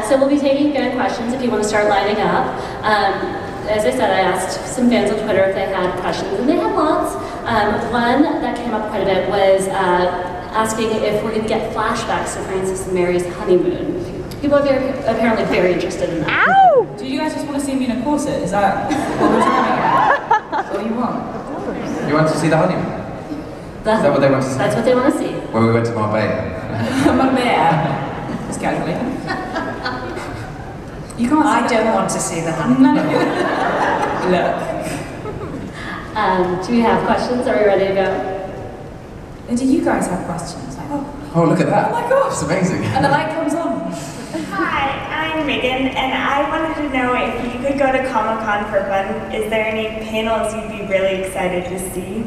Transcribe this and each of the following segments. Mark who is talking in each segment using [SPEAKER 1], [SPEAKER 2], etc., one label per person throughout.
[SPEAKER 1] So we'll be taking fan questions if you want to start lining up. As I said, I asked some fans on Twitter if they had questions, and they had lots. One that came up quite a bit was asking if we're going to get flashbacks to Francis and Mary's honeymoon. People are apparently very interested in that.
[SPEAKER 2] Ow!
[SPEAKER 3] Do you guys just want to see me in a corset? Is that what we're talking about? That's what you want?
[SPEAKER 4] You want to see the honeymoon? Is that what they want to see?
[SPEAKER 1] That's what they want to see.
[SPEAKER 4] When we went to Marbella.
[SPEAKER 3] Marbella. Just casually. You can't.
[SPEAKER 2] I don't want to see the honeymoon.
[SPEAKER 3] None of you. Look.
[SPEAKER 1] Do we have questions? Are we ready to go?
[SPEAKER 3] And do you guys have questions? Like,
[SPEAKER 4] Oh, look at that.
[SPEAKER 3] Oh my gosh.
[SPEAKER 4] It's amazing.
[SPEAKER 3] And the light comes on.
[SPEAKER 5] Hi, I'm Megan, and I wanted to know if you could go to Comic-Con for fun, is there any panels you'd be really excited to see?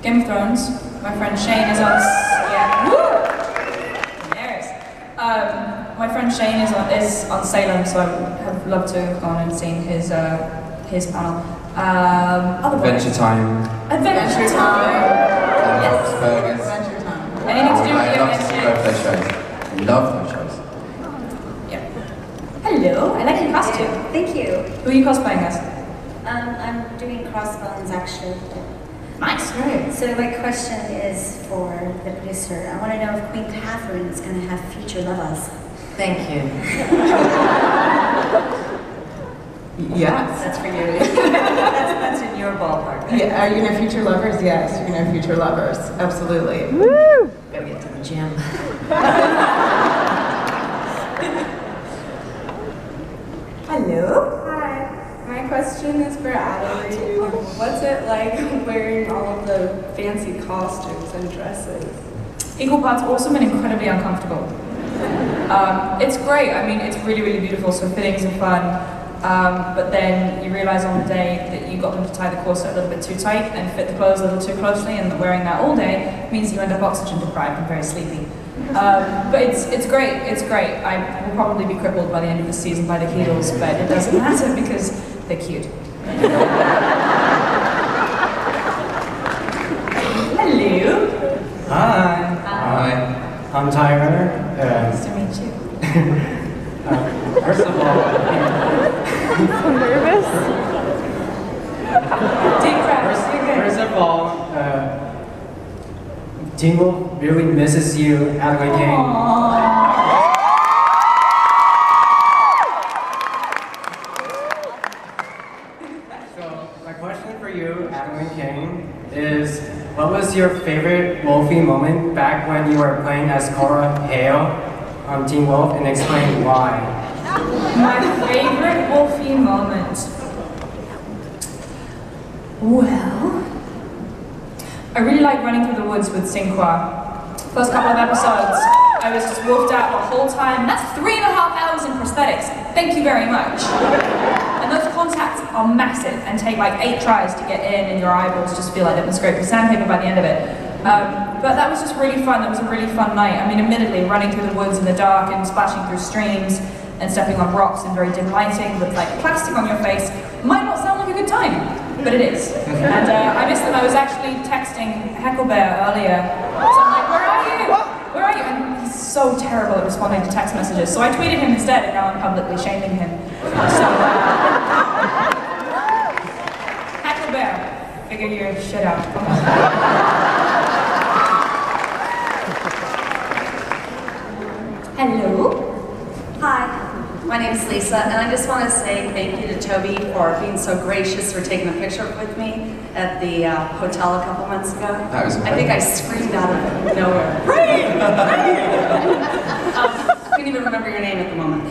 [SPEAKER 3] Game of Thrones. My friend Shane is on. Yeah. Woo! Yes. My friend Shane is on Salem, so I have loved to have gone and seen his panel.
[SPEAKER 4] Adventure Time.
[SPEAKER 3] Adventure Time. Yes.
[SPEAKER 4] Burgers.
[SPEAKER 2] Adventure Time.
[SPEAKER 3] Anything to do
[SPEAKER 4] I
[SPEAKER 3] with
[SPEAKER 4] love to see both those shows. Love those shows.
[SPEAKER 3] Yeah. Hello. I like your costume.
[SPEAKER 5] Thank you.
[SPEAKER 3] Who are you cosplaying as?
[SPEAKER 5] I'm doing Crossbones, actually.
[SPEAKER 3] Nice. Great.
[SPEAKER 5] So my question is for the producer. I want to know if Queen Catherine is going to have future lovers.
[SPEAKER 2] Thank you.
[SPEAKER 6] Yes.
[SPEAKER 2] That's for you. that's in your ballpark. Right?
[SPEAKER 6] Yeah, are you gonna have future lovers? Yes, you're gonna have future lovers. Absolutely.
[SPEAKER 2] Woo! Go get to the gym.
[SPEAKER 7] Hello.
[SPEAKER 5] Hi.
[SPEAKER 7] My question is for Adam. What's it like wearing all of the fancy costumes and dresses?
[SPEAKER 3] Equal parts awesome and incredibly uncomfortable. It's great. I mean, it's really, really beautiful. So fittings are fun. But then you realize on the day that you got them to tie the corset a little bit too tight and fit the clothes a little too closely, and that wearing that all day means you end up oxygen deprived and very sleepy. But it's great, it's great. I will probably be crippled by the end of the season by the heels, but it doesn't matter because they're cute. Hello.
[SPEAKER 8] Hi.
[SPEAKER 4] Hi.
[SPEAKER 8] I'm Tyler.
[SPEAKER 3] Nice to meet you.
[SPEAKER 8] First of all,
[SPEAKER 2] I'm so nervous.
[SPEAKER 3] Deep breaths, you're good.
[SPEAKER 8] first of all, Teen Wolf really misses you at my game. So my question for you, Adam and Kane, is what was your favorite Wolfie moment back when you were playing as Cora Hale on Teen Wolf, and explain why?
[SPEAKER 3] My favorite Wolfie moment. Well, I really like running through the woods with Sinqua. First couple of episodes, I was just wolfed out the whole time. That's 3.5 hours in prosthetics. Thank you very much. And those contacts are massive and take like 8 tries to get in, and your eyeballs just feel like they've been scraped with sandpaper by the end of it. But that was just really fun. That was a really fun night. I mean, admittedly, running through the woods in the dark and splashing through streams and stepping on rocks in very dim lighting with like plastic on your face might not sound like a good time, but it is. And I missed them. I was actually texting Hecklebear earlier. So I'm like, where are you? Where are you? And he's so terrible at responding to text messages. So I tweeted him instead, and now I'm publicly shaming him. So, Hecklebear, figure your shit out. Come on. Hello.
[SPEAKER 9] Hi, my name is Lisa, and I just want to say thank you to Toby for being so gracious for taking a picture with me at the hotel a couple months ago.
[SPEAKER 4] That was
[SPEAKER 9] I think I screamed out of nowhere. Great! Couldn't even remember your name at the moment.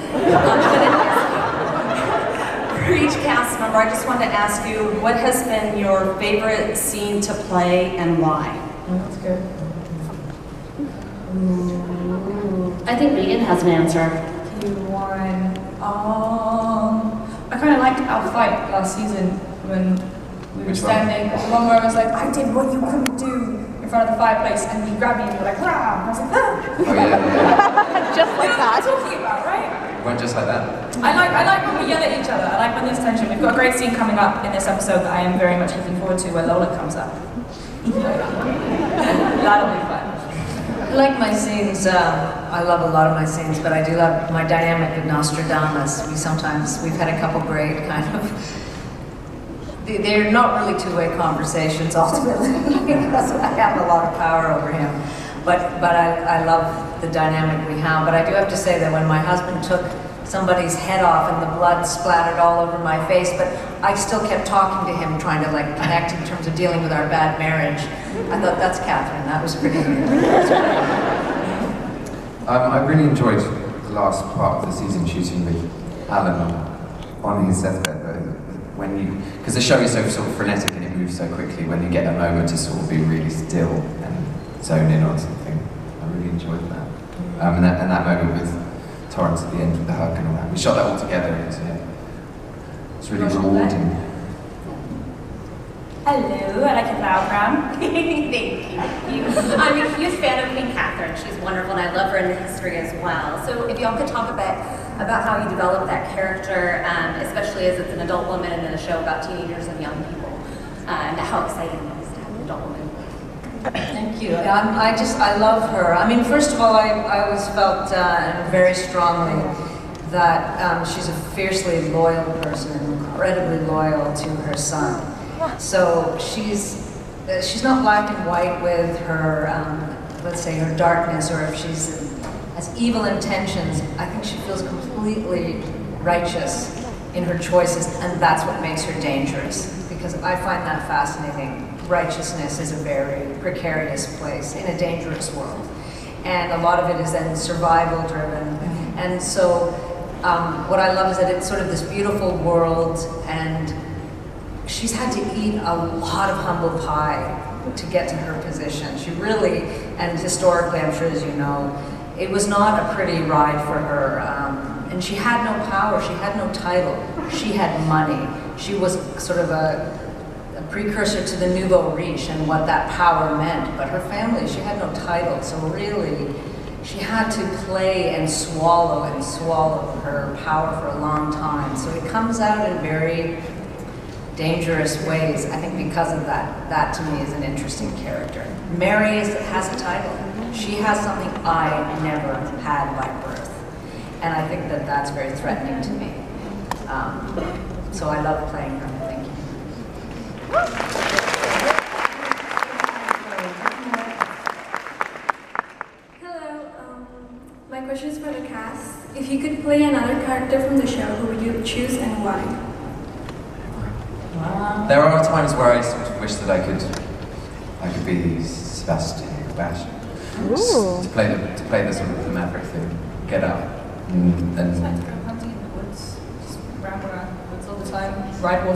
[SPEAKER 9] For each cast member, I just wanted to ask you, what has been your favorite scene to play and why?
[SPEAKER 3] That's good.
[SPEAKER 1] I think Megan has an answer.
[SPEAKER 3] Q1. I kind of liked our fight last season when we were
[SPEAKER 4] Which one?
[SPEAKER 3] standing. The one where I was like, I did what you couldn't do in front of the fireplace, and you grabbed me and you were like, rah! And I was like, ah!
[SPEAKER 4] Oh yeah.
[SPEAKER 2] Just
[SPEAKER 3] You
[SPEAKER 2] like
[SPEAKER 3] know what I'm
[SPEAKER 2] that.
[SPEAKER 3] talking about, right?
[SPEAKER 4] It went just like that.
[SPEAKER 3] I like when we yell at each other. I like when there's tension. We've got a great scene coming up in this episode that I am very much looking forward to, where Lola comes up. That'll be fun.
[SPEAKER 2] I like my scenes, I love a lot of my scenes, but I do love my dynamic with Nostradamus. We've had a couple great kind of, they're not really two-way conversations ultimately, because I have a lot of power over him. But I love the dynamic we have. But I do have to say that when my husband took somebody's head off and the blood splattered all over my face, but I still kept talking to him, trying to like connect in terms of dealing with our bad marriage. I thought, that's Catherine, that was pretty good.
[SPEAKER 4] I really enjoyed the last part of the season shooting with Alan on his deathbed. Because the show is so sort of frenetic and it moves so quickly, when you get a moment to sort of be really still and zone in on something, I really enjoyed that. And that moment with Torrance at the end with the hug and all that. We shot that all together, and it's really rewarding.
[SPEAKER 3] Hello, I like your flower crown.
[SPEAKER 10] Thank you. I'm a huge fan of Queen Catherine. She's wonderful, and I love her in the history as well. So if y'all could talk about how you developed that character, especially as it's an adult woman and then a show about teenagers and young people, and how exciting it is to have an adult woman.
[SPEAKER 2] Thank you. I love her. I mean, first of all, I always felt very strongly that she's a fiercely loyal person and incredibly loyal to her son. So she's not black and white with her, let's say, her darkness, or if she's has evil intentions. I think she feels completely righteous in her choices, and that's what makes her dangerous, because I find that fascinating. Righteousness is a very precarious place in a dangerous world, and a lot of it is then survival driven. And so what I love is that it's sort of this beautiful world, and she's had to eat a lot of humble pie to get to her position. She really, and historically, I'm sure as you know, it was not a pretty ride for her. And she had no power, she had no title, she had money. She was sort of a precursor to the nouveau riche and what that power meant. But her family, she had no title, so really, she had to play and swallow her power for a long time. So it comes out in very dangerous ways, I think, because of that. That to me is an interesting character. Mary has a title. She has something I never had by birth. And I think that that's very threatening to me. So I love playing her. Thank you.
[SPEAKER 7] Hello, my question is for the cast. If you could play another character from the show, who would you choose and why?
[SPEAKER 4] There are times where I sort of wish that I could be Sebastian to play the sort of the maverick thing, get up, and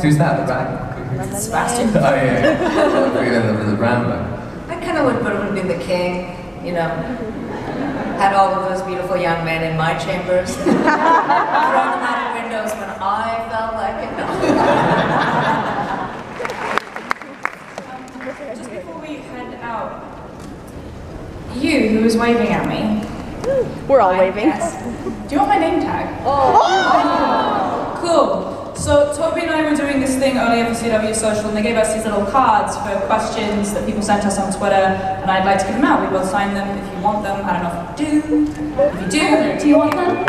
[SPEAKER 4] who's that? The rat?
[SPEAKER 3] Sebastian.
[SPEAKER 4] Oh yeah, the Rambo.
[SPEAKER 2] I kind of would, but it would be the king, you know. Had all of those beautiful young men in my chambers, thrown them out of windows when I felt like it.
[SPEAKER 3] Just before we head out, you, who was waving at me.
[SPEAKER 2] We're all waving.
[SPEAKER 3] Yes. Do you want my name tag? Oh! Cool. So Toby and I were doing this thing earlier for CW Social, and they gave us these little cards for questions that people sent us on Twitter, and I'd like to give them out. We will sign them if you want them. I don't know if you do. If you do,
[SPEAKER 1] Do you want them?